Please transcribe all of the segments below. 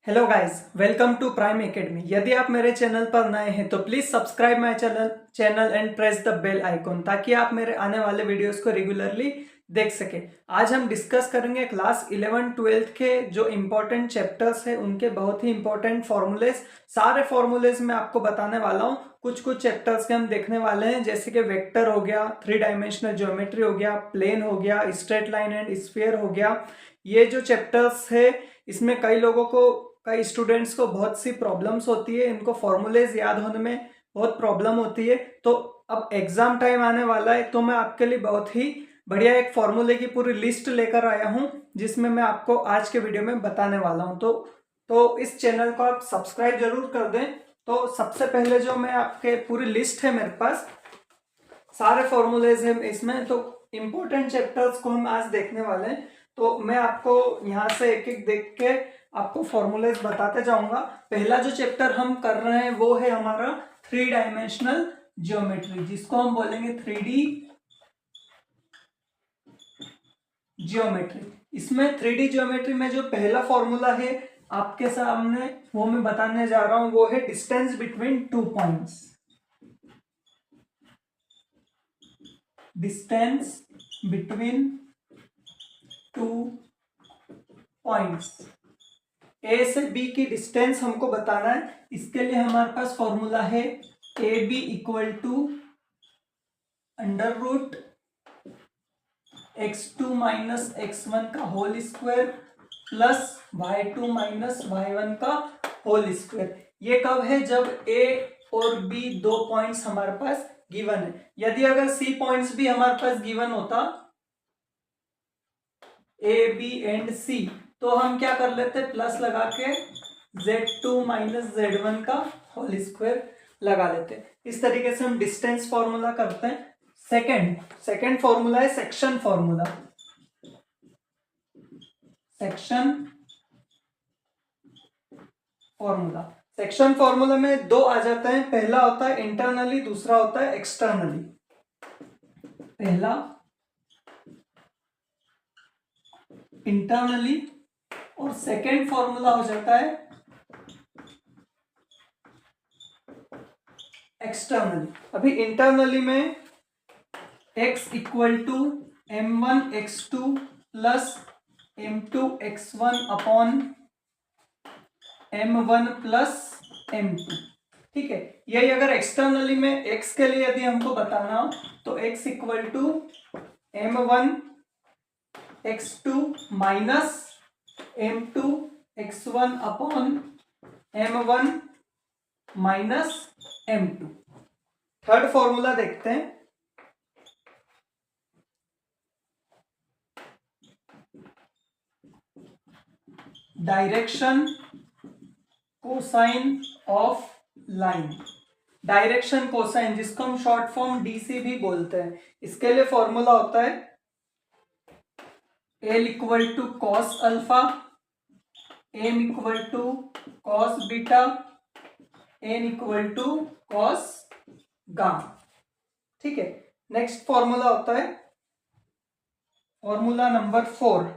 Hello guys, welcome to Prime Academy. यदि आप मेरे चैनल पर नए हैं तो please subscribe my channel and press the bell icon ताकि आप मेरे आने वाले वीडियोस को रेगुलरली देख सके। आज हम डिस्कस करेंगे क्लास 11-12 के जो इम्पोर्टेंट चैप्टर्स है उनके बहुत ही इंपॉर्टेंट फॉर्मूलेज। सारे फॉर्मूलेज मैं आपको बताने वाला हूँ। कुछ कुछ चैप्टर्स के हम देखने वाले हैं, जैसे कि वेक्टर हो गया, 3 डायमेंशनल ज्योमेट्री हो गया, प्लेन हो गया, स्ट्रेट लाइन एंड स्फीयर हो गया। ये जो चैप्टर्स है इसमें कई स्टूडेंट्स को बहुत सी प्रॉब्लम्स होती है, इनको फॉर्मूलेज याद होने में बहुत प्रॉब्लम होती है। तो अब एग्जाम टाइम आने वाला है, तो मैं आपके लिए बहुत ही बढ़िया एक फॉर्मूले की पूरी लिस्ट लेकर आया हूं, जिसमें मैं आपको आज के वीडियो में बताने वाला हूं। तो इस चैनल को आप सब्सक्राइब जरूर कर दें। तो सबसे पहले जो मैं आपके पूरी लिस्ट है मेरे पास, सारे फॉर्मूलेज हैं इसमें, तो इम्पोर्टेंट चैप्टर्स को हम आज देखने वाले हैं। तो मैं आपको यहाँ से एक एक देख के आपको फॉर्मूलेज बताते जाऊंगा। पहला जो चैप्टर हम कर रहे हैं वो है हमारा 3 डायमेंशनल ज्योमेट्री, जिसको हम बोलेंगे 3D ज्योमेट्री। इसमें 3D ज्योमेट्री में जो पहला फॉर्मूला है आपके सामने वो मैं बताने जा रहा हूं, वो है distance between 2 points. Distance between 2 points, A से बी की डिस्टेंस हमको बताना है। इसके लिए हमारे पास फॉर्मूला है A B equal to under root x2 minus x1 का whole square plus y2 minus y1 का होल स्क्वायर। ये कब है? जब a और b दो पॉइंट्स हमारे पास गिवन है। यदि अगर c पॉइंट्स भी हमारे पास गिवन होता, a b एंड c, तो हम क्या कर लेते? प्लस लगा के z2 माइनस z1 का होल स्क्वायर लगा लेते। इस तरीके से हम डिस्टेंस फॉर्मूला करते हैं। सेकंड फॉर्मूला है सेक्शन फॉर्मूला। सेक्शन फॉर्मूला में दो आ जाते हैं। पहला होता है इंटरनली, दूसरा होता है एक्सटर्नली। पहला इंटरनली और सेकंड फॉर्मूला हो जाता है एक्सटर्नली। अभी इंटरनली में x equal to m1 x2 plus m2 x1 upon m1 plus m2। ठीक है, यही अगर एक्सटर्नली में x के लिए यदि हमको बताना हो तो x equal to m1 x2 minus m2 x1 upon m1 minus m2। Third formula देखते हैं। Direction cosine of line. Direction cosine, जिसको हम शॉर्ट फॉर्म डीसी भी बोलते हैं, इसके लिए फॉर्मूला होता है L equal to cos alpha, M equal to cos beta, N equal to cos gamma. ठीक है, नेक्स्ट फॉर्मूला होता है फॉर्मूला नंबर 4।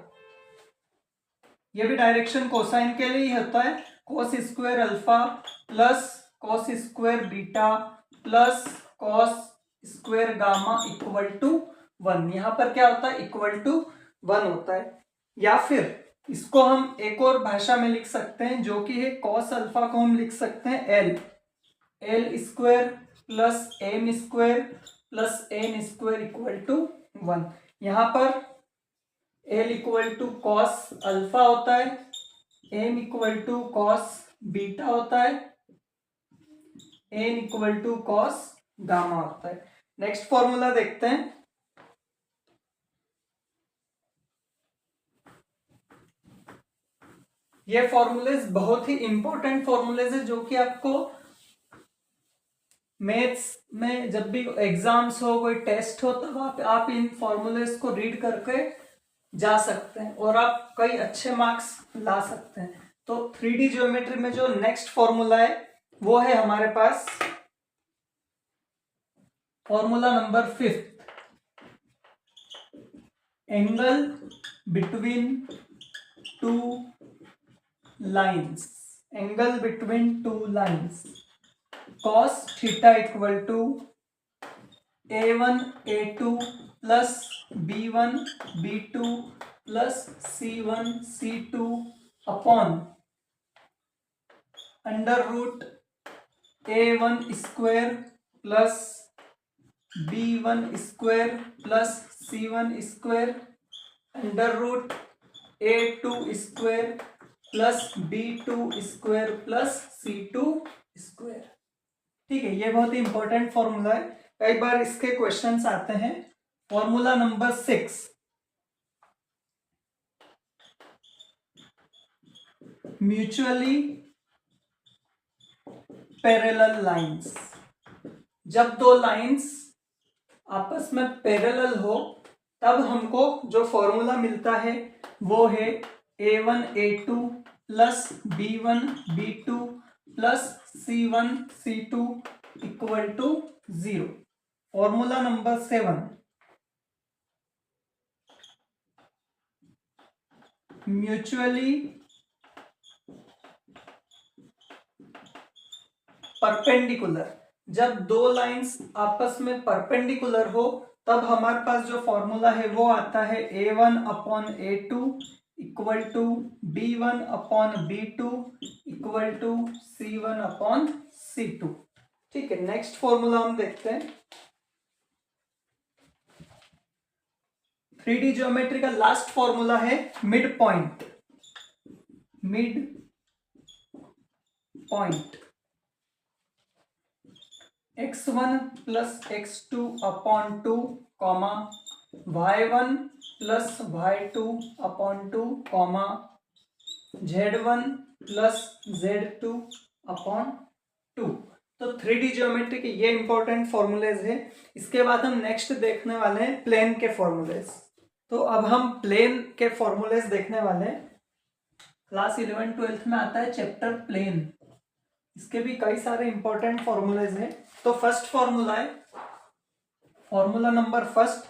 ये भी डायरेक्शन कोसाइन के लिए ही होता है। Cos square alpha plus cos square beta plus cos square gamma equal to 1। यहां पर क्या होता है? इक्वल टू 1 होता है। या फिर इसको हम एक और भाषा में लिख सकते हैं, जो कि है कॉस अल्फा को हम लिख सकते हैं L square plus M square plus N square equal to 1। यहां पर L equal to cos alpha होता है, M equal to cos beta होता है, N equal to cos gamma होता है। नेक्स्ट फॉर्मूला देखते हैं। ये फॉर्मूलेज बहुत ही इंपॉर्टेंट फॉर्मूलेज है, जो कि आपको मैथ्स में जब भी एग्जाम्स हो, कोई टेस्ट हो, तब आप इन फॉर्मूलेज को रीड करके जा सकते हैं और आप कई अच्छे मार्क्स ला सकते हैं। तो 3D ज्योमेट्री में जो नेक्स्ट फॉर्मूला है वो है हमारे पास formula number 5। Angle between two lines, angle between two lines. Cos theta equal to a1 a2 plus b1 b2 plus c1 c2 upon under root a1 square plus b1 square plus c1 square under root a2 square plus b2 square plus c2 square. ठीक है, ये बहुत ही important formula है, कई बार इसके questions आते हैं। Formula number 6, mutually parallel lines. जब दो लाइंस आपस में पैरेलल हो तब हमको जो फॉर्मूला मिलता है वो है a1 a2 plus b1 b2 plus c1 c2 equal to 0। Formula number 7, mutually perpendicular. जब दो लाइंस आपस में परपेंडिकुलर हो तब हमारे पास जो फॉर्मूला है वो आता है a1 upon a2 equal to b1 upon b2 equal to c1 upon c2। ठीक है, नेक्स्ट फॉर्मूला हम देखते हैं। 3D ज्योमेट्री का लास्ट फॉर्मूला है mid point. Mid point x1 plus x2 upon 2 comma y1 plus y2 upon 2 comma z1 plus z2 upon 2। तो 3D geometry के ये इंपॉर्टेंट फॉर्मूलेज है। इसके बाद हम नेक्स्ट देखने वाले हैं प्लेन के फॉर्मूलेज। तो अब हम प्लेन के फॉर्मूलेज देखने वाले हैं। क्लास 11-12 में आता है चैप्टर प्लेन, इसके भी कई सारे इंपॉर्टेंट फॉर्मूलेज हैं। तो फर्स्ट फॉर्मूला है, formula number first,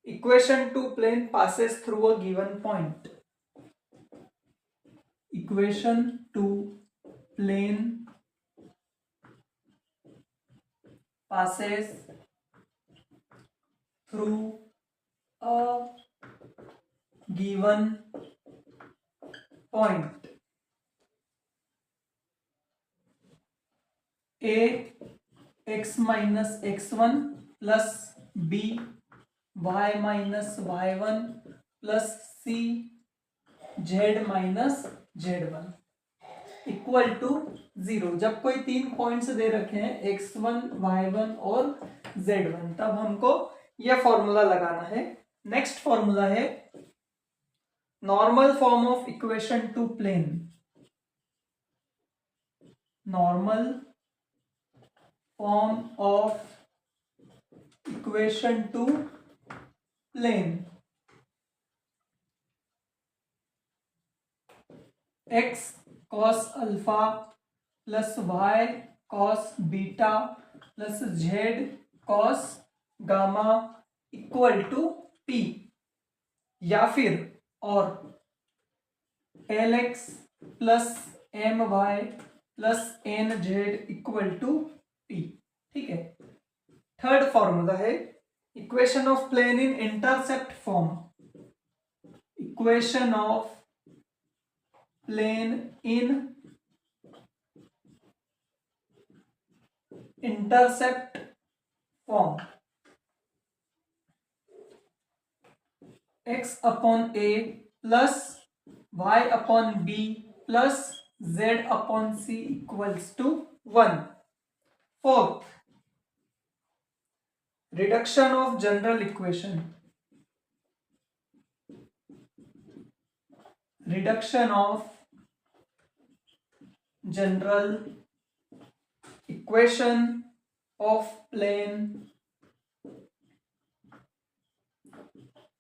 equation to plane passes through a given point. Equation to plane passes through a given point. A x minus x1 plus b y minus y1 plus c z minus z1 equal to 0। जब कोई तीन points दे रखे हैं x1 y1 और z1 तब हमको यह formula लगाना है। नेक्स्ट फॉर्मूला है normal form of equation to plane. Normal form of equation to plane x cos alpha plus y cos beta plus z cos gamma equal to p, या फिर और lx plus my plus nz equal to p। ठीक है, third formula है equation of plane in intercept form. Equation of plane in intercept form. x upon a plus y upon b plus z upon c equals to 1। Fourth, reduction of general equation. Reduction of general equation of plane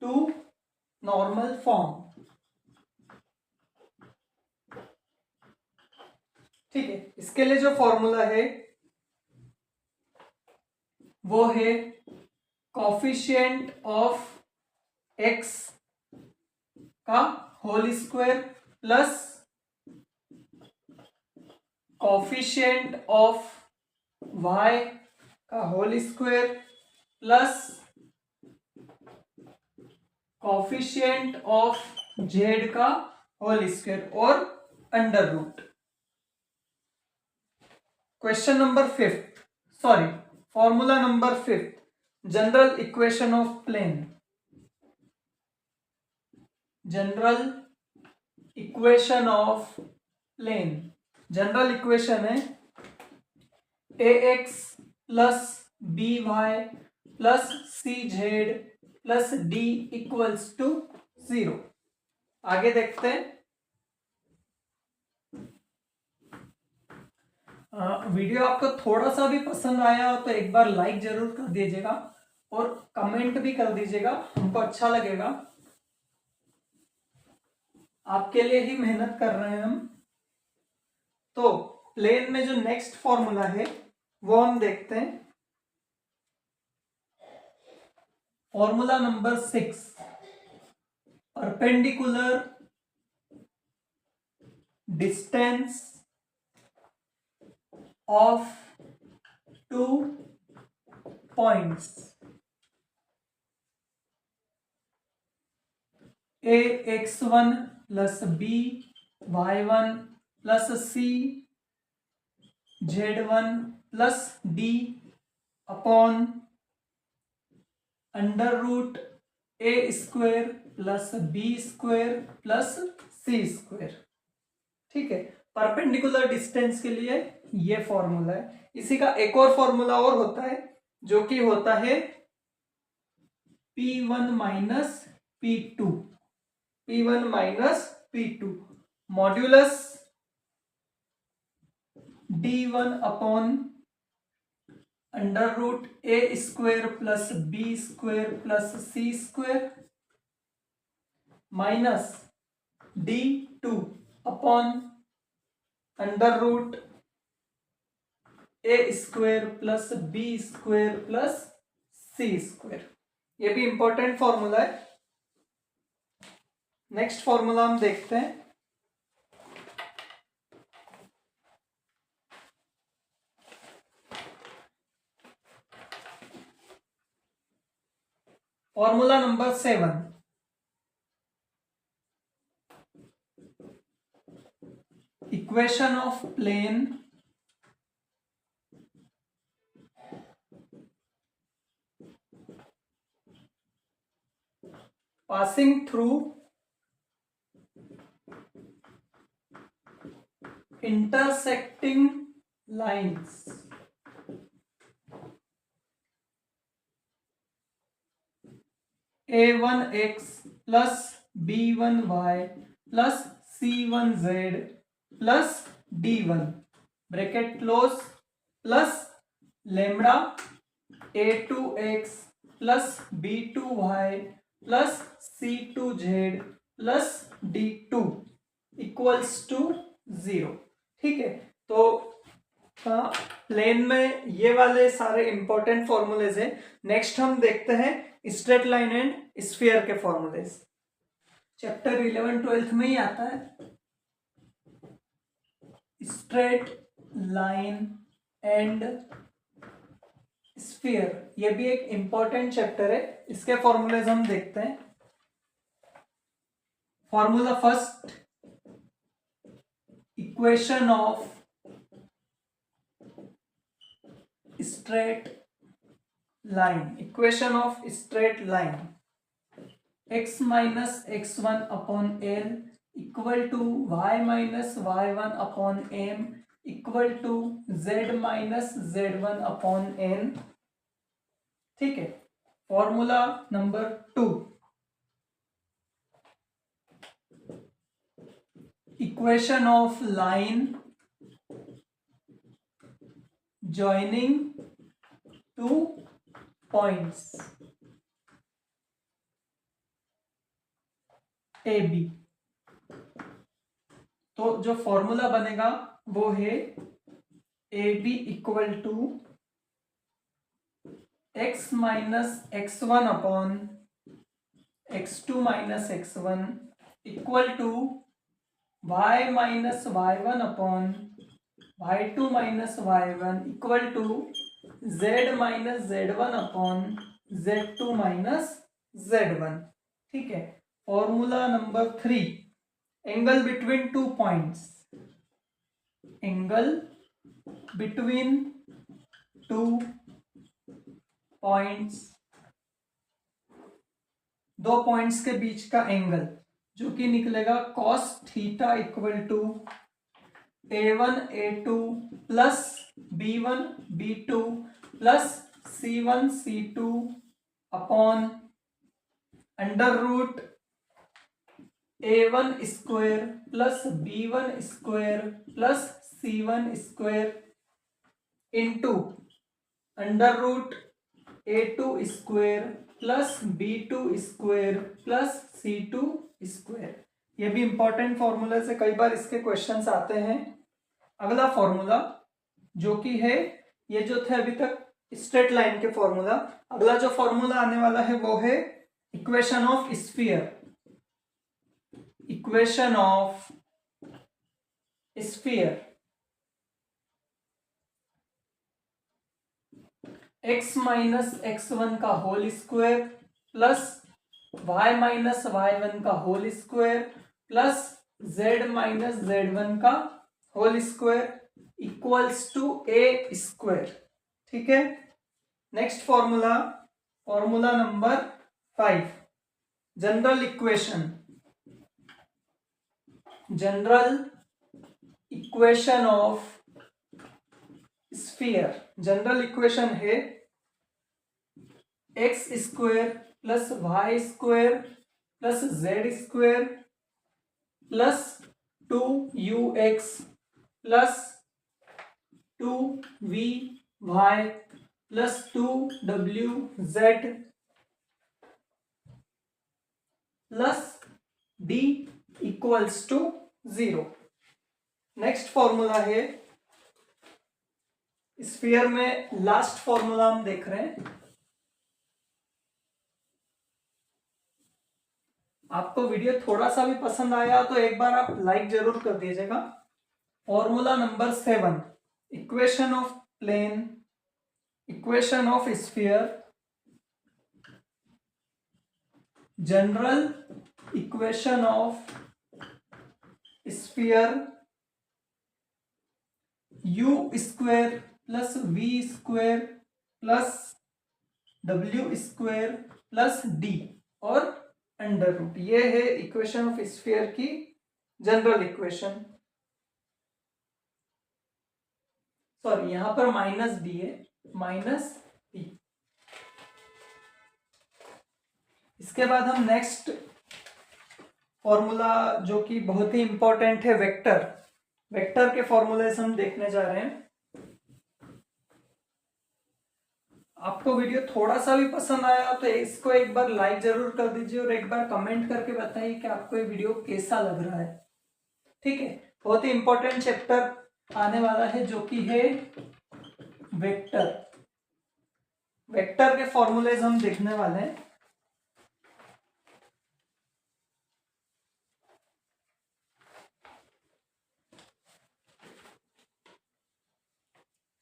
to normal form. ठीक है, इसके लिए जो formula है वो है coefficient of x का whole square plus coefficient of y का whole square plus coefficient of z का होल स्क्वायर और under root. Question number 5, sorry, formula number 5, general equation of plane. General equation of plane, general equation है ax plus by plus cz plus d equals to 0। आगे देखते हैं। Video आपको थोड़ा सा भी पसंद आया हो तो एक बार लाइक जरूर कर दीजिएगा और कमेंट भी कर दीजिएगा, हमको अच्छा लगेगा। आपके लिए ही मेहनत कर रहे हैं हम। तो प्लेन में जो नेक्स्ट फॉर्मूला है वो हम देखते हैं। Formula number 6, perpendicular distance of two points ax1 plus b y1 plus c z1 plus d upon under root a square plus b square plus c square. ठीक है, परपेंडिकुलर डिस्टेंस के लिए ये फॉर्मूला है। इसी का एक और फॉर्मूला और होता है जो कि होता है P1 minus P2, P1 minus P2 modulus D1 upon under root a square plus b square plus c square minus D2 upon under root A square plus B square plus C square. ये भी important formula है। Next formula हम देखते हैं। Formula number 7, equation of plane passing through intersecting lines a1x plus b1y plus c1z plus d1 bracket close plus lambda a2x plus b2y plus c2z plus d2 equals to 0। ठीक है, तो plane में ये वाले सारे इंपॉर्टेंट फॉर्मूलेज हैं। Next हम देखते हैं स्ट्रेट लाइन एंड स्फीयर के फॉर्मूलेज। चैप्टर 11-12 में ही आता है स्ट्रेट लाइन एंड स्फीयर। ये भी एक इंपॉर्टेंट चैप्टर है। इसके फॉर्मूलेज हम देखते हैं। Formula first, equation of straight line, equation of straight line x minus x1 upon L equal to y minus y1 upon m equal to z minus z1 upon n। ठीक है, formula number 2, equation of line joining two points A B. तो जो formula बनेगा वो है A B equal to X minus x1 upon x2 minus x1 equal to y minus y1 upon y2 minus y1 equal to z minus z1 upon z2 minus z1। ठीक है। Formula number 3, angle between two points, angle between two points, दो points के बीच का angle जो कि निकलेगा cos theta equal to a1 a2 plus b1 b2 plus c1 c2 upon under root a1 square plus b1 square plus c1 square into under root a2 square plus b2 square plus c2 square. ये भी important formula से कई बार इसके questions आते हैं। अगला formula जो कि है, ये जो थे अभी तक स्ट्रेट लाइन के फॉर्मूला, अगला जो फॉर्मूला आने वाला है वो है equation of sphere. Equation of sphere x minus x1 का whole square plus y minus y1 का whole square plus z minus z1 का whole square equals to a square. ठीक है। Next formula, formula number 5, general equation, general equation of sphere. General equation है X square plus Y square plus Z square plus 2ux plus 2vy plus 2wz plus d equals to 0। Next formula है, sphere में last formula हम देख रहे हैं। आपको video थोड़ा सा भी पसंद आया तो एक बार आप लाइक जरूर कर दीजिएगा। Formula number 7, equation of plane, equation of sphere, general equation of sphere, u square plus v square plus w square plus d और अंडर रूट। ये है इक्वेशन ऑफ स्फीयर की जनरल इक्वेशन। सॉरी, यहां पर minus D है, minus D. इसके बाद हम नेक्स्ट फॉर्मूला जो कि बहुत ही इंपॉर्टेंट है, वेक्टर, वेक्टर के फॉर्मूले से हम देखने जा रहे हैं। आपको वीडियो थोड़ा सा भी पसंद आया तो इसको एक बार लाइक जरूर कर दीजिए और एक बार कमेंट करके बताइए कि आपको ये वीडियो कैसा लग रहा है। ठीक है। बहुत ही इंपॉर्टेंट चैप्टर आने वाला है जो कि है वेक्टर। वेक्टर के फॉर्मूलेज हम देखने वाले हैं।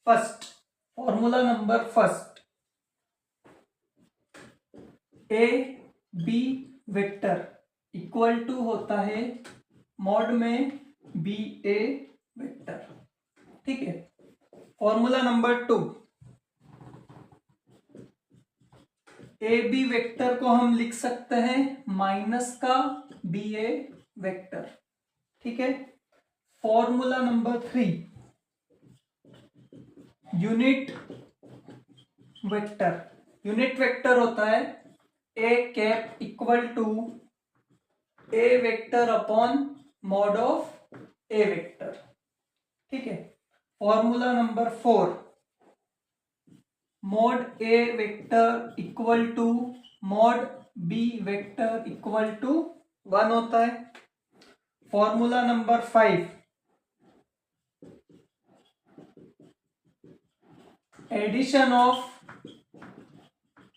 First, formula number first, A B vector equal to होता है मॉड में बी ए वेक्टर। ठीक है। Formula number 2, A B vector को हम लिख सकते हैं माइनस का बी ए वेक्टर। ठीक है। Formula number 3, unit vector, unit vector होता है A cap equal to A vector upon mod of A vector. ठीक है। Formula number 4, mod A vector equal to mod B vector equal to 1 होता है। Formula number 5, addition of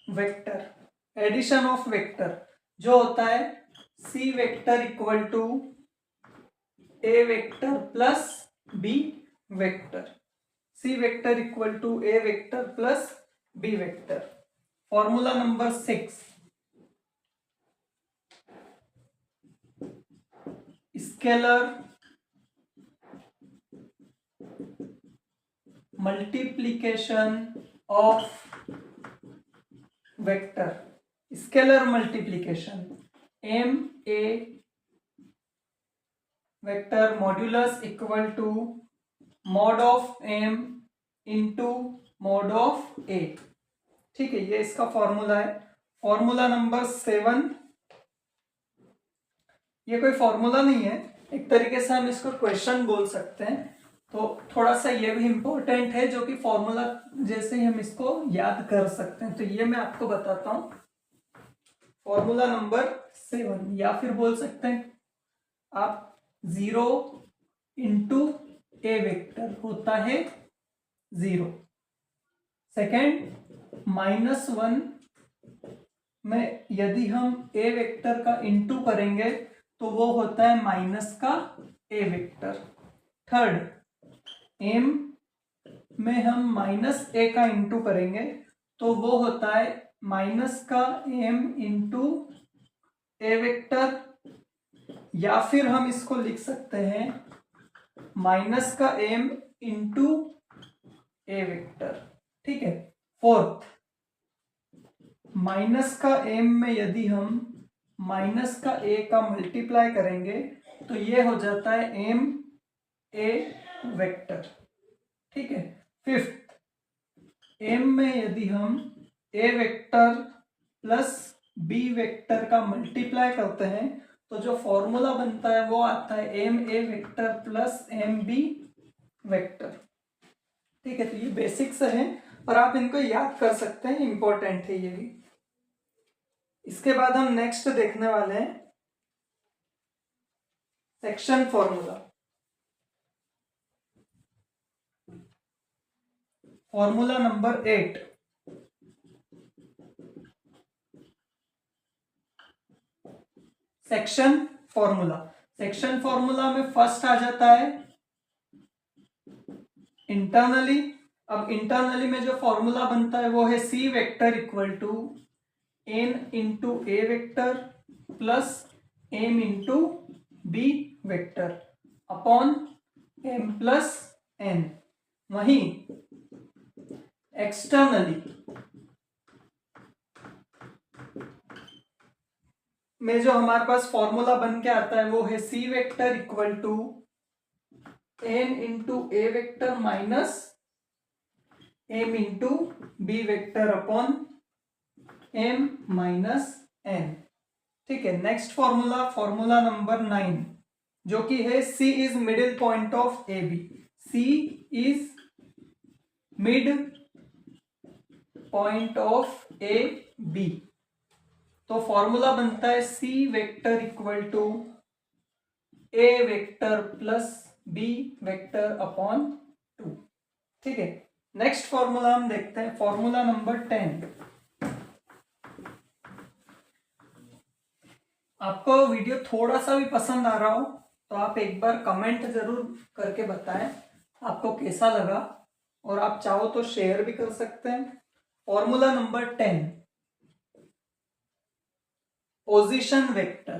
vector, addition of vector जो होता है C vector equal to A vector plus B vector, C vector equal to A vector plus B vector. Formula number 6, scalar multiplication of vector, scalar multiplication M A vector modulus equal to mod of M into mod of A. ठीक है, ये इसका formula है। Formula number 7, ये कोई formula नहीं है, एक तरीके से हम इसको क्वेश्चन बोल सकते हैं, तो थोड़ा सा ये भी इंपॉर्टेंट है, जो कि फॉर्मूला जैसे ही हम इसको याद कर सकते हैं। तो ये मैं आपको बताता हूं, फॉर्मूला नंबर 7, या फिर बोल सकते हैं आप 0 इंटू ए वेक्टर होता है 0। सेकेंड, -1 में यदि हम ए वेक्टर का इंटू करेंगे तो वो होता है माइनस का ए वेक्टर। थर्ड, एम में हम -a का इंटू करेंगे तो वो होता है माइनस का एम इंटू ए वेक्टर, या फिर हम इसको लिख सकते हैं माइनस का एम इंटू ए वेक्टर। ठीक है। फोर्थ, माइनस का एम में यदि हम माइनस का ए का मल्टीप्लाई करेंगे तो ये हो जाता है एम ए वेक्टर। ठीक है। फिफ्थ, एम में यदि हम ए वेक्टर प्लस बी वेक्टर का मल्टीप्लाई करते हैं तो जो फॉर्मूला बनता है वो आता है M A vector plus M B vector. ठीक है, तो ये बेसिक्स है और आप इनको याद कर सकते हैं, इंपॉर्टेंट है ये भी। इसके बाद हम नेक्स्ट देखने वाले हैं section formula. Formula number 8, section formula. Section formula में फर्स्ट आ जाता है इंटरनली। अब इंटरनली में जो फॉर्मूला बनता है वो है C vector equal to N into A vector plus M into B vector upon M plus N. वहीं एक्सटर्नली में जो हमारे पास फॉर्मूला बन के आता है वो है C vector equal to N into A vector minus M into B vector upon M minus N. ठीक है। नेक्स्ट फॉर्मूला, फॉर्मूला नंबर 9, जो कि है C is middle point of A B. C is mid point of A B. तो formula बनता है C vector equal to A vector plus B vector upon 2। ठीक है। नेक्स्ट फॉर्मूला हम देखते हैं, फॉर्मूला नंबर 10। आपको वीडियो थोड़ा सा भी पसंद आ रहा हो तो आप एक बार कमेंट जरूर करके बताएं आपको कैसा लगा, और आप चाहो तो शेयर भी कर सकते हैं। Formula number 10, position vector.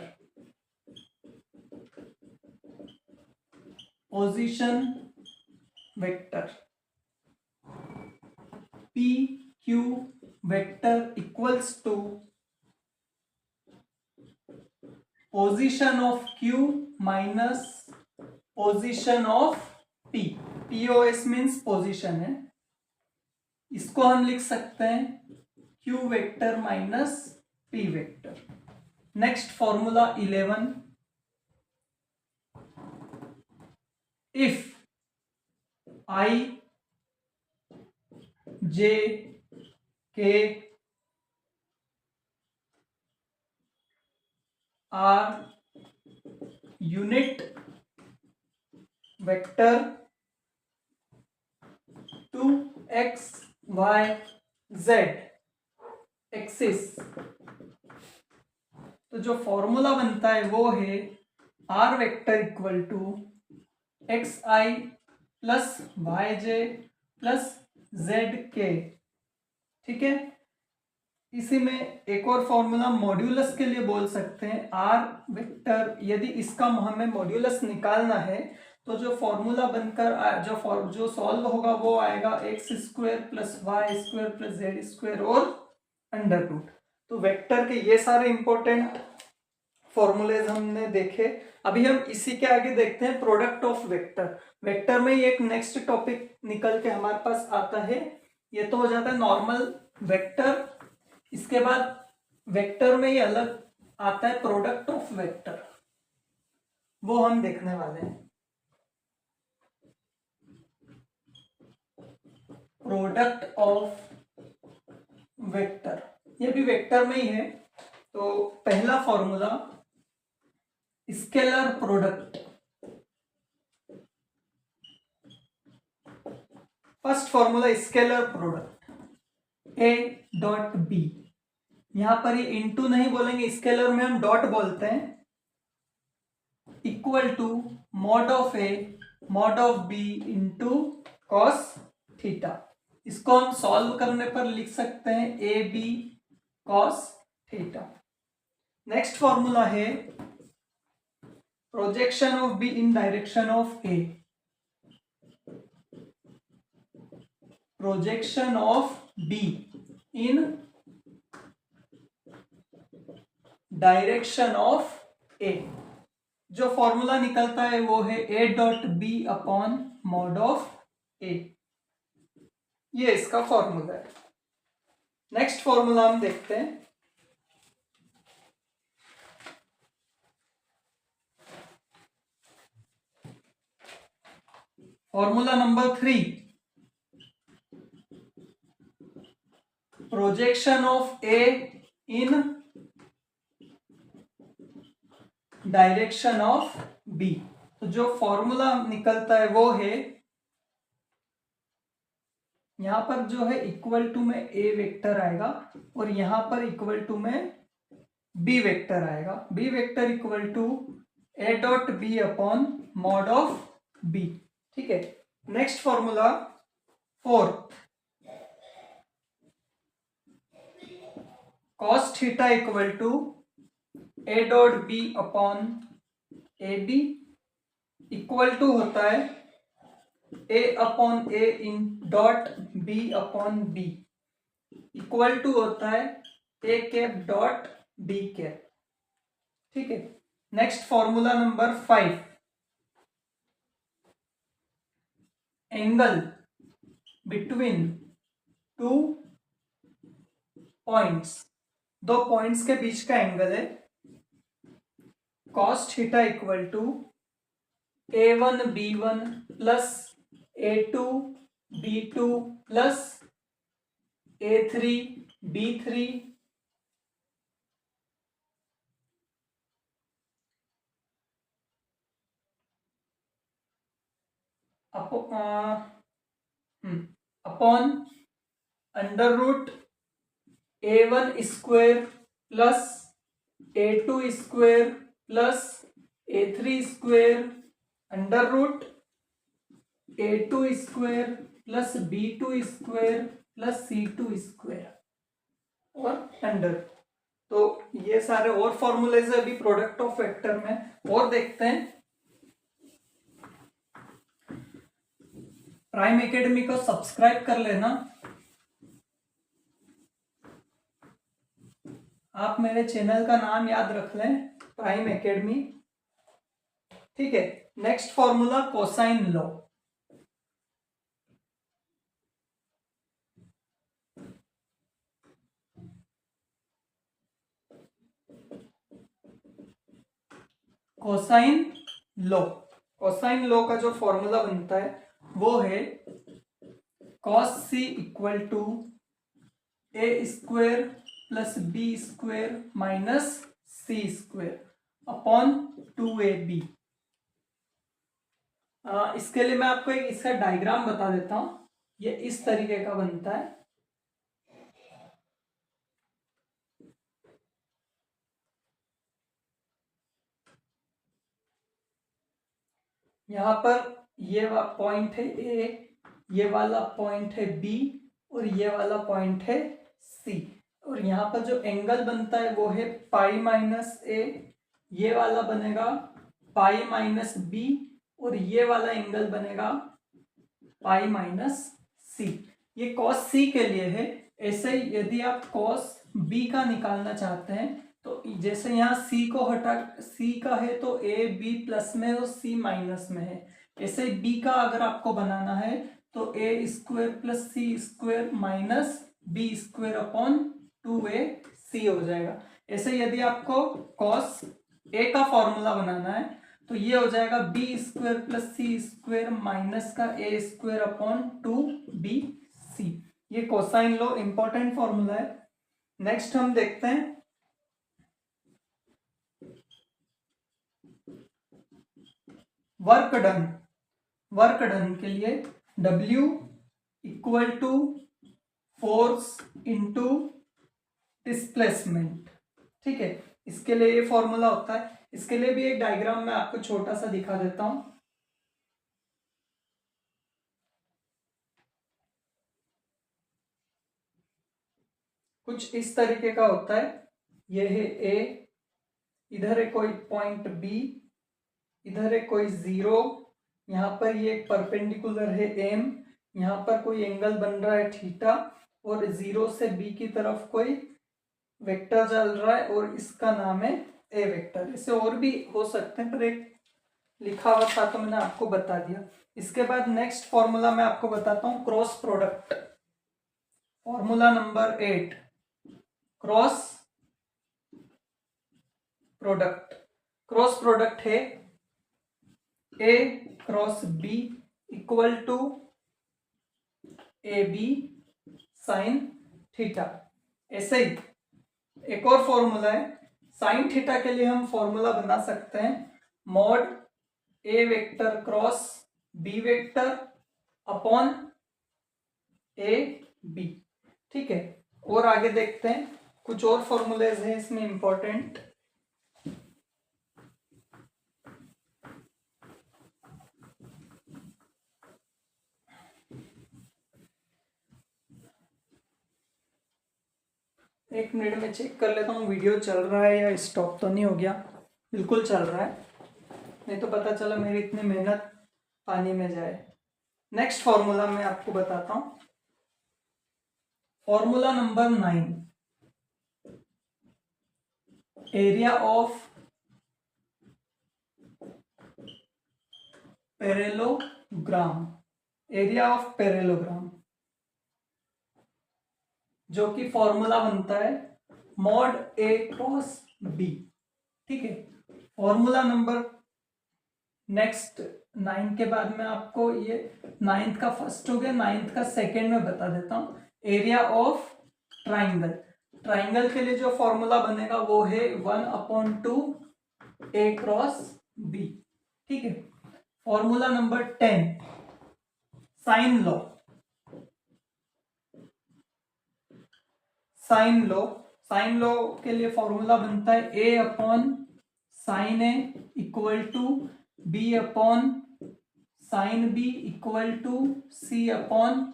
Position vector P Q vector equals to position of Q minus position of P। POS means position है, इसको हम लिख सकते हैं Q vector minus P vector. Next formula 11, if I J K are unit vector to x y z axis, तो जो formula बनता है वो है R vector equal to X I plus Y J plus Z K. ठीक है, इसी में एक और फॉर्मूला मॉड्यूलस के लिए बोल सकते हैं, आर वेक्टर। यदि इसका हमें मॉड्यूलस निकालना है तो जो फॉर्मूला बनकर जो सॉल्व होगा वो आएगा X square plus Y square plus Z square और अंडर रूट। तो वेक्टर के ये सारे इंपॉर्टेंट फॉर्मूलेज हमने देखे। अभी हम इसी के आगे देखते हैं प्रोडक्ट ऑफ वेक्टर। वेक्टर में ही एक नेक्स्ट टॉपिक निकल के हमारे पास आता है। ये तो हो जाता है नॉर्मल वेक्टर। इसके बाद वेक्टर में ही अलग आता है प्रोडक्ट ऑफ वेक्टर, वो हम देखने वाले हैं। प्रोडक्ट ऑफ वेक्टर, ये भी वेक्टर में ही है। तो पहला formula scalar product. First formula scalar product A dot B. यहां पर ये इनटू नहीं बोलेंगे, स्केलर में हम डॉट बोलते हैं। Equal to mod of A mod of B into cos theta. इसको हम सॉल्व करने पर लिख सकते हैं A B cos theta. Next formula है projection of B in direction of A. Projection of B in direction of A. जो formula निकलता है वो है A dot B upon mod of A. ये इसका फॉर्मूला है। नेक्स्ट फॉर्मूला हम देखते हैं। Formula number 3, projection of A in direction of B. तो जो फॉर्मूला निकलता है वो है, यहां पर जो है इक्वल टू में ए वेक्टर आएगा और यहां पर इक्वल टू में बी वेक्टर आएगा। B vector equal to A dot B upon mod of B. ठीक है, next formula 4, cos theta equal to A dot B upon A B. Equal to होता है A upon A in dot B upon B. Equal to होता है A cap dot B cap. ठीक है, next formula number 5, angle between two points. दो points के बीच का एंगल है। Cos theta equal to a1 b1 plus a2 b2 plus a3 b3 upon under root a1 square plus a2 square plus a3 square under root a2 square plus b2 square plus c2 square और under. तो ये सारे और formulas है अभी product of vector में। और देखते हैं, प्राइम एकेडमी को सब्सक्राइब कर लेना। आप मेरे चैनल का नाम याद रख लें, प्राइम एकेडमी। ठीक है, next formula cosine law. Cosine law, cosine law का जो फॉर्मूला बनता है वो है cos c equal to A square plus B square minus C square upon 2ab। इसके लिए मैं आपको एक इसका डायग्राम बता देता हूं। ये इस तरीके का बनता है। यहां पर ये पॉइंट है ए, ये वाला पॉइंट है बी और ये वाला पॉइंट है सी। और यहाँ पर जो एंगल बनता है वो है पाई माइनस ए, ये वाला बनेगा पाई माइनस बी और ये वाला एंगल बनेगा पाई माइनस सी। ये कॉस सी के लिए है। ऐसे ही यदि आप कॉस बी का निकालना चाहते हैं तो जैसे यहाँ सी को हटा, सी का है तो ए बी प्लस में और सी माइनस में है। ऐसे बी का अगर आपको बनाना है तो A square plus C square minus B square upon 2a C हो जाएगा। ऐसे यदि आपको कॉस ए का फॉर्मूला बनाना है तो ये हो जाएगा B square plus C square minus का ए स्क्वायर अपॉन 2b सी। ये कोसाइन लॉ इंपॉर्टेंट फॉर्मूला है। नेक्स्ट हम देखते हैं वर्क डन। वर्क डन के लिए W equal to force into displacement. ठीक है, इसके लिए ये फॉर्मूला होता है। इसके लिए भी एक डायग्राम मैं आपको छोटा सा दिखा देता हूं। कुछ इस तरीके का होता है। ये है ए, इधर है कोई पॉइंट बी, इधर है कोई जीरो, यहाँ पर ये परपेंडिकुलर है एम, यहाँ पर कोई एंगल बन रहा है थीटा और जीरो से बी की तरफ कोई वेक्टर चल रहा है और इसका नाम है ए वेक्टर। इसे और भी हो सकते हैं पर एक लिखा हुआ था तो मैंने आपको बता दिया। इसके बाद नेक्स्ट फॉर्मूला मैं आपको बताता हूं, cross product. Formula number 8, cross product. Cross product है A cross B equal to A B sine theta. ऐसे ही एक और फॉर्मूला है साइन थीटा के लिए। हम फॉर्मूला बना सकते हैं mod A vector cross B vector upon A B. ठीक है, और आगे देखते हैं कुछ और फॉर्मूलेज हैं इसमें इंपॉर्टेंट। एक मिनट में चेक कर लेता हूँ वीडियो चल रहा है या स्टॉप तो नहीं हो गया। बिल्कुल चल रहा है, नहीं तो पता चला मेरी इतनी मेहनत पानी में जाए। नेक्स्ट फॉर्मूला मैं आपको बताता हूं, formula number 9, area of parallelogram. Area of parallelogram जो कि फॉर्मूला बनता है मॉड ए क्रॉस बी। ठीक है, फॉर्मूला नंबर नेक्स्ट 9 के बाद में आपको ये 9th का फर्स्ट हो गया, 9th का सेकेंड में बता देता हूं। Area of triangle. ट्राइंगल के लिए जो फॉर्मूला बनेगा वो है 1/2 ए क्रॉस बी। ठीक है, formula number 10, sine law. Sine law, sine law के लिए फॉर्मूला बनता है A upon sine A equal to B upon sine B equal to C upon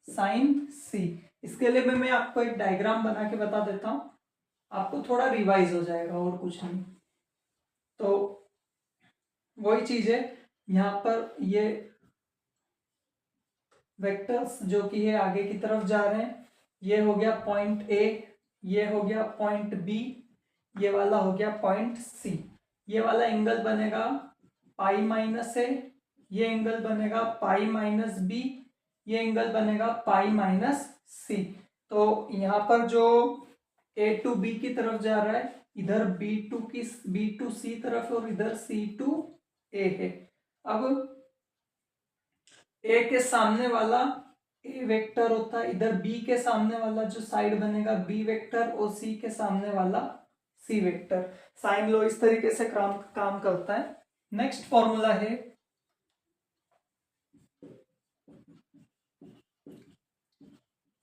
sine C. इसके लिए मैं आपको एक डायग्राम बना के बता देता हूं, आपको थोड़ा रिवाइज हो जाएगा और कुछ नहीं। तो वही चीज है, यहाँ पर ये वेक्टर्स जो कि ये आगे की तरफ जा रहे हैं, ये हो गया पॉइंट ए, ये हो गया पॉइंट बी, ये वाला हो गया पॉइंट सी। ये वाला एंगल बनेगा पाई माइनस ए, ये एंगल बनेगा पाई माइनस बी, ये एंगल बनेगा पाई माइनस सी। तो यहाँ पर जो ए टू बी की तरफ जा रहा है, इधर बी टू सी तरफ और इधर सी टू ए है। अब ए के सामने वाला ए वेक्टर होता है, इधर बी के सामने वाला जो साइड बनेगा बी वेक्टर और सी के सामने वाला सी वेक्टर। साइन लॉ इस तरीके से काम करता है। नेक्स्ट फॉर्मूला है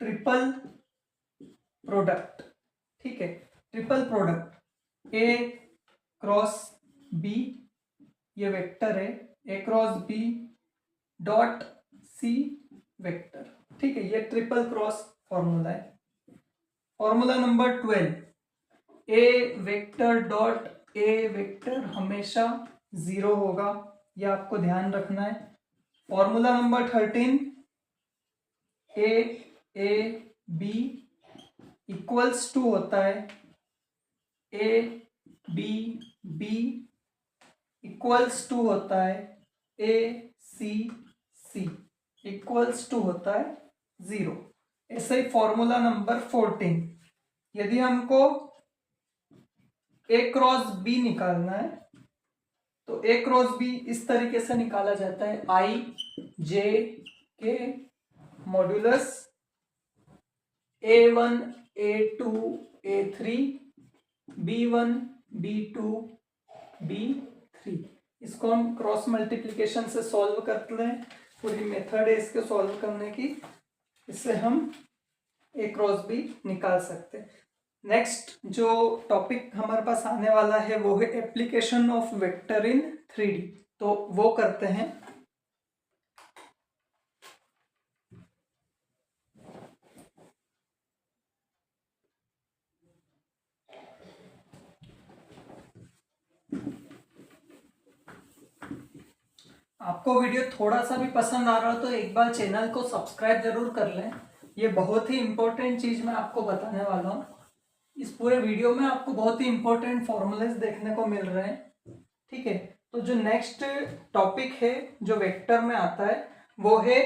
ट्रिपल प्रोडक्ट। ठीक है, triple product A cross B, ये वेक्टर है, A cross B dot C vector. ठीक है, ये ट्रिपल क्रॉस फॉर्मूला है। Formula number 12, A vector dot A vector हमेशा 0 होगा, यह आपको ध्यान रखना है। Formula number 13, A B equals to होता है A B B equals to होता है ए सी सी इक्वल्स टू होता है 0। ऐसे ही फॉर्मूला नंबर 14, यदि हमको ए क्रॉस बी निकालना है तो ए क्रॉस बी इस तरीके से निकाला जाता है, आई जे के modulus A1 A2 A3 B1 B2 B3। इसको हम क्रॉस मल्टीप्लिकेशन से सॉल्व करते हैं, पूरी मेथड है इसके सॉल्व करने की, इससे हम ए क्रॉस बी निकाल सकते हैं। नेक्स्ट जो टॉपिक हमारे पास आने वाला है वो है application of vector in 3D, तो वो करते हैं। आपको वीडियो थोड़ा सा भी पसंद आ रहा हो तो एक बार चैनल को सब्सक्राइब जरूर कर लें, ये बहुत ही इंपॉर्टेंट चीज मैं आपको बताने वाला हूँ। इस पूरे वीडियो में आपको बहुत ही इंपॉर्टेंट फॉर्मूलेस देखने को मिल रहे हैं। ठीक है, तो जो नेक्स्ट टॉपिक है जो वेक्टर में आता है वो है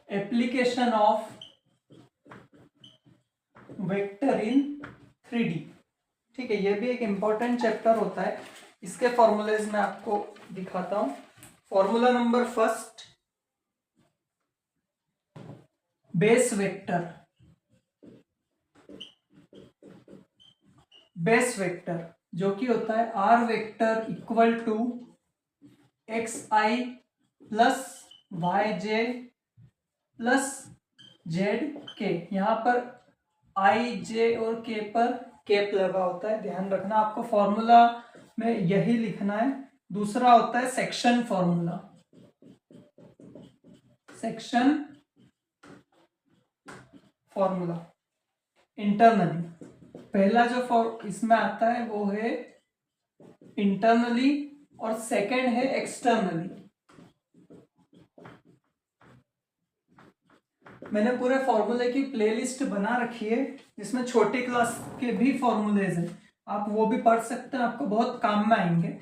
application of vector in 3D। ठीक है, ये भी एक इंपॉर्टेंट चैप्टर होता है, इसके फॉर्मूलेज मैं आपको दिखाता हूं। Formula number first, base vector. Base vector जो कि होता है R vector equal to X I plus Y J plus Z K. यहाँ पर आई जे और के पर कैप लगा होता है, ध्यान रखना आपको फॉर्मूला में यही लिखना है। दूसरा होता है section formula, section formula internally. पहला जो इसमें आता है वो है इंटरनली और सेकंड है एक्सटर्नली। मैंने पूरे फॉर्मूले की प्लेलिस्ट बना रखी है जिसमें छोटी क्लास के भी फॉर्मूलेज हैं, आप वो भी पढ़ सकते हैं, आपको बहुत काम में आएंगे।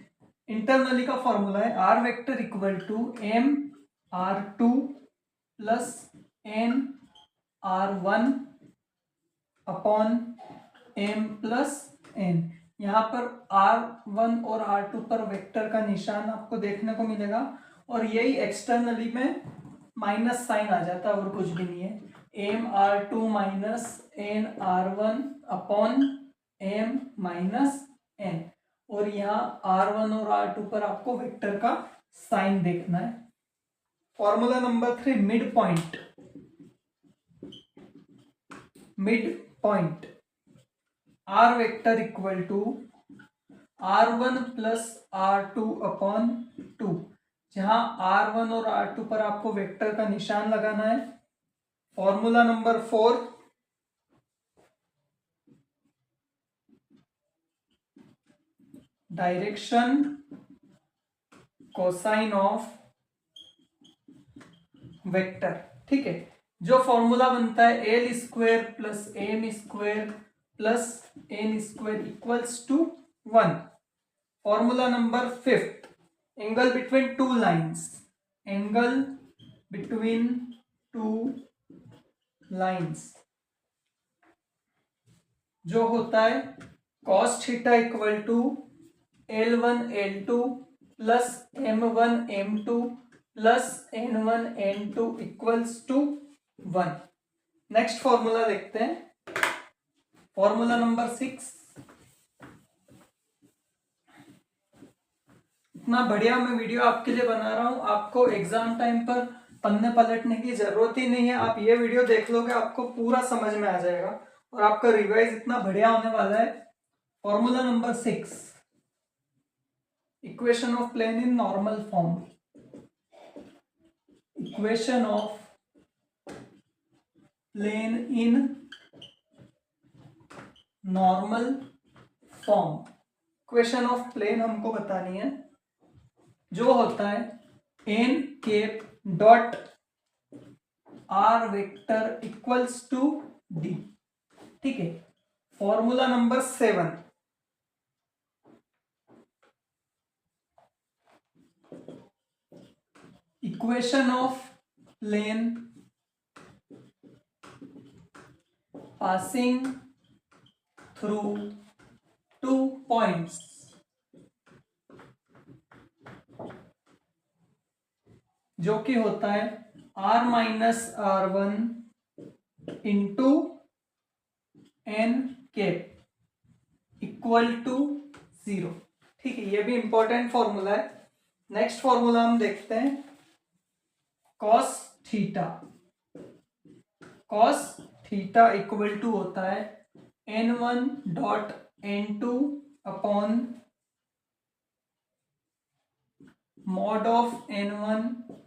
इंटरनली का फॉर्मूला है R vector equal to M R two plus N R one upon M plus N. यहाँ पर R1 और R2 पर वेक्टर का निशान आपको देखने को मिलेगा, और यही एक्सटर्नली में माइनस साइन आ जाता है और कुछ भी नहीं है। M R2 minus N R1 upon M minus N, और यहाँ R1 और R2 पर आपको वेक्टर का साइन देखना है। Formula number 3, mid point. Mid point R vector equal to R1 plus R2 upon 2, जहां R1 और R2 पर आपको वेक्टर का निशान लगाना है। Formula number 4, direction cosine of vector. ठीक है, जो फॉर्मूला बनता है L square plus M square plus N square equals to 1। Formula number 5, angle between two lines. Angle between two lines जो होता है cos theta equal to L1 L2 plus M1 M2 plus N1 N2 equals to 1। Next formula देखते हैं, formula number 6। इतना बढ़िया मैं video आपके लिए बना रहा हूं, आपको एग्जाम टाइम पर पन्ने पलटने की जरूरत ही नहीं है, आप ये वीडियो देख लोगे आपको पूरा समझ में आ जाएगा। और आपका रिवाइज इतना बढ़िया होने वाला है। Formula number 6, equation of plane in normal form. Equation of plane in normal form. Equation of plane हमको बतानी है, जो होता है N cap dot R vector equals to D. ठीक है। Formula number 7, equation of plane passing through two points, जो कि होता है r minus r1 into N cap equal to 0। ठीक है, ये भी इंपॉर्टेंट फॉर्मूला है। नेक्स्ट फॉर्मूला हम देखते हैं, cos theta. Cos theta equal to होता है n1 dot n2 upon mod of n1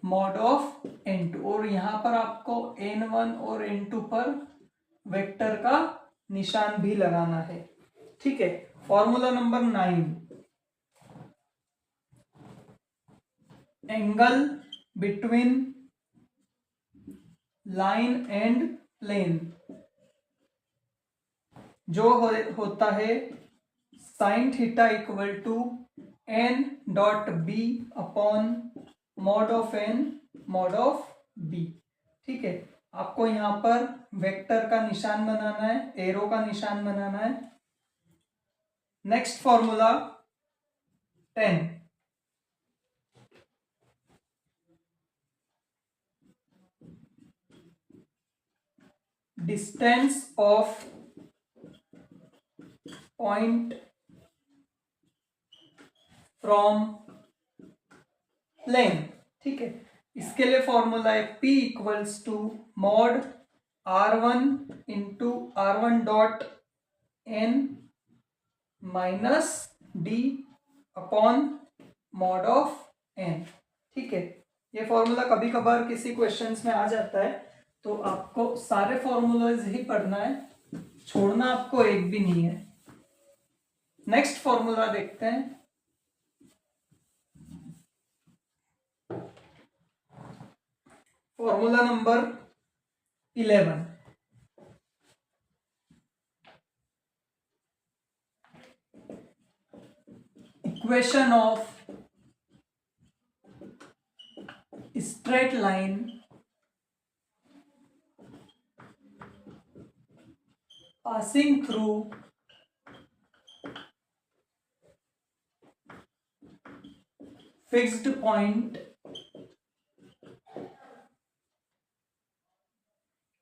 mod of n2, और यहां पर आपको n1 और n2 पर वेक्टर का निशान भी लगाना है। ठीक है। Formula number 9, angle between line and plane, जो होता है sine theta equal to n dot B upon mod of n mod of b। ठीक है। आपको यहां पर वेक्टर का निशान बनाना है, एरो का निशान बनाना है। Next formula 10, distance of point from plane. ठीक है। इसके लिए फॉर्मूला है P equals to mod R1 into R1 dot n minus D upon mod of n। ठीक है। ये फॉर्मूला कभी कभार किसी क्वेश्चंस में आ जाता है, तो आपको सारे फॉर्मूलाज ही पढ़ना है, छोड़ना आपको एक भी नहीं है। नेक्स्ट फॉर्मूला देखते हैं, formula number 11, equation of straight line passing through fixed point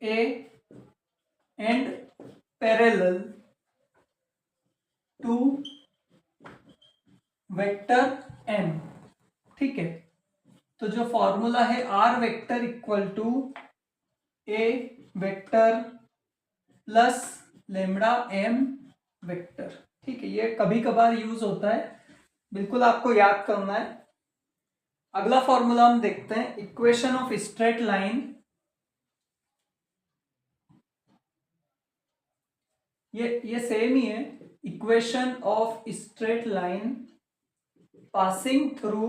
A and parallel to vector M। ठीक है। तो जो फॉर्मूला है R vector equal to A vector plus lambda M vector. ठीक है, ये कभी कभार यूज होता है, बिल्कुल आपको याद करना है। अगला फॉर्मूला हम देखते हैं, इक्वेशन ऑफ स्ट्रेट लाइन। ये सेम ही है, equation of straight line passing through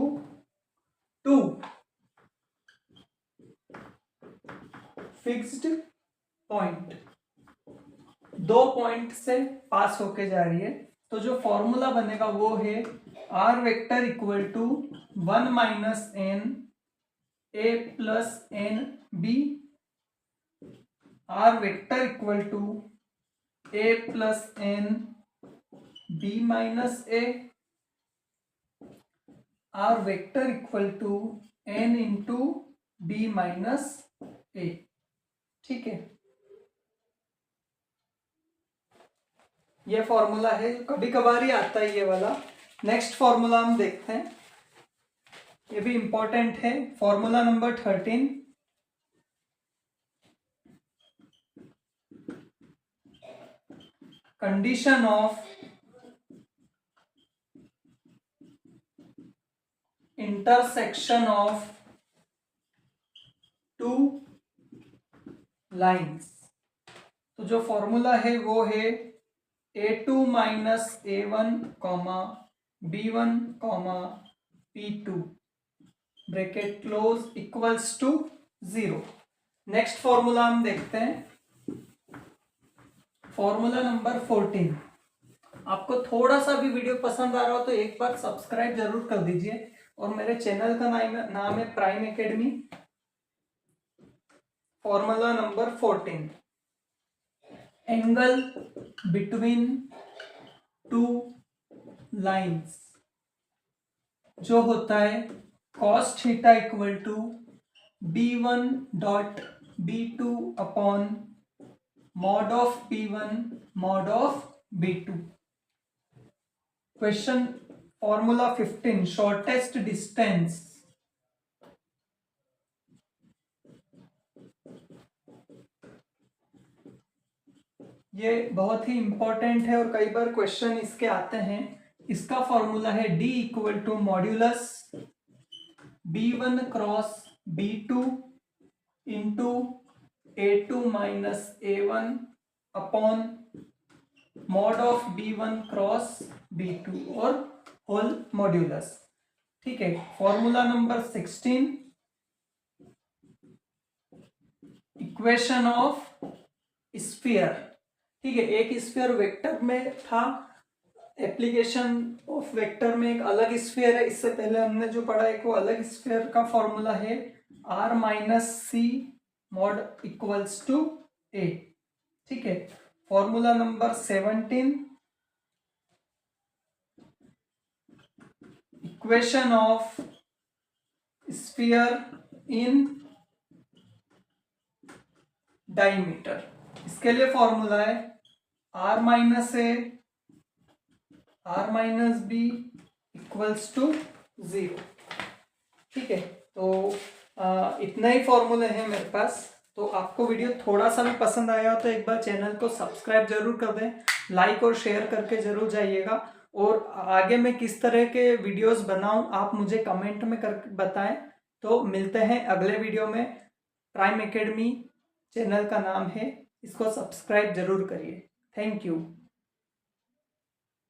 two fixed point, दो पॉइंट से पास होके जा रही है। तो जो फॉर्मूला बनेगा वो है R vector equal to 1 minus n a plus n b, R vector equal to a plus n b minus a, R vector equal to n into b minus a। ठीक है, ये फॉर्मूला है, कभी कभार ही आता है ये वाला। नेक्स्ट फॉर्मूला हम देखते हैं, ये भी इंपॉर्टेंट है, formula number 13, condition of intersection of two lines। तो जो फॉर्मूला है वो है a2 minus a1 comma b1 comma p2 bracket close equals to 0। Next formula हम देखते हैं, फॉर्मूला नंबर 14। आपको थोड़ा सा भी वीडियो पसंद आ रहा हो तो एक बार सब्सक्राइब जरूर कर दीजिए, और मेरे चैनल का नाम है prime academy. Formula number 14, angle between two lines जो होता है cos theta equal to b1 dot b2 upon mod of b1 mod of b2। Question formula 15, shortest distance. ये बहुत ही इंपॉर्टेंट है और कई बार क्वेश्चन इसके आते हैं। इसका फॉर्मूला है d equal to modulus b1 cross b2 into a2 minus a1 upon mod of b1 cross b2 और होल मॉड्यूलस। ठीक है, formula number 16, equation of sphere. ठीक है, एक स्फीयर वेक्टर में था, एप्लीकेशन ऑफ वेक्टर में एक अलग स्फीयर है। इससे पहले हमने जो पढ़ा एक वो अलग स्फीयर का फॉर्मूला है r minus C mod equals to a। ठीक है, formula number 17, equation of sphere in diameter. इसके लिए फॉर्मूला है r minus a r minus b equals to 0। ठीक है, तो इतना ही फॉर्मूले हैं मेरे पास। तो आपको वीडियो थोड़ा सा भी पसंद आया हो तो एक बार चैनल को सब्सक्राइब जरूर कर दें, लाइक और शेयर करके जरूर जाइएगा। और आगे मैं किस तरह के वीडियोस बनाऊं आप मुझे कमेंट में करके बताएं। तो मिलते हैं अगले वीडियो में। प्राइम एकेडमी चैनल का नाम है, इसको सब्सक्राइब जरूर करिए। Thank you.